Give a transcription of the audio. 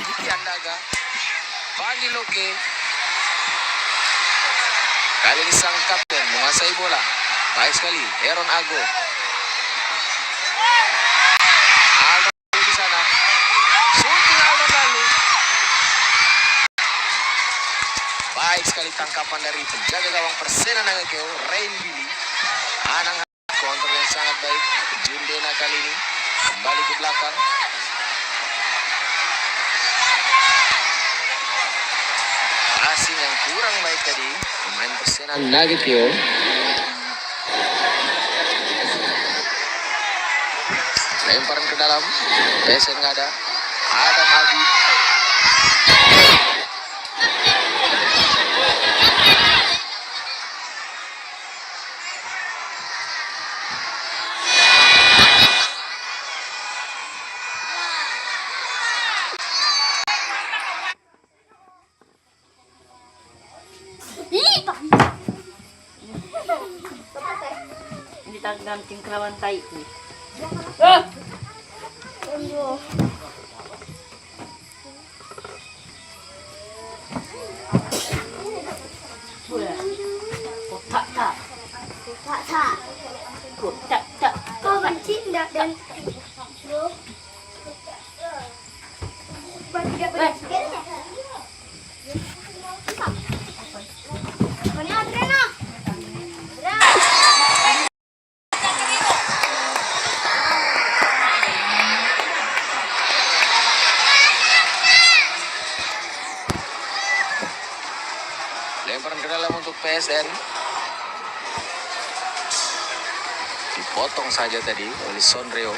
Yandaga, Bandi Loke. Kali ini sang kapten menguasai bola. Baik sekali, Aaron Ago. Aldo di sana. Shooting Aldo lalu. Baik sekali tangkapan dari penjaga gawang Persena Nagakeo, Rain Billy. Anang kontrol yang sangat baik. Jundena kali ini kembali ke belakang. Passing yang kurang baik tadi pemain Persena Nagakeo. Lemparan ke dalam, PSN nggak ada. Adam Adi. Hindi ganting kelawan tai ni. Kotak tak. Kau benci enggak dan Lemparan ke dalam untuk PSN. Dipotong saja tadi oleh Sondreo.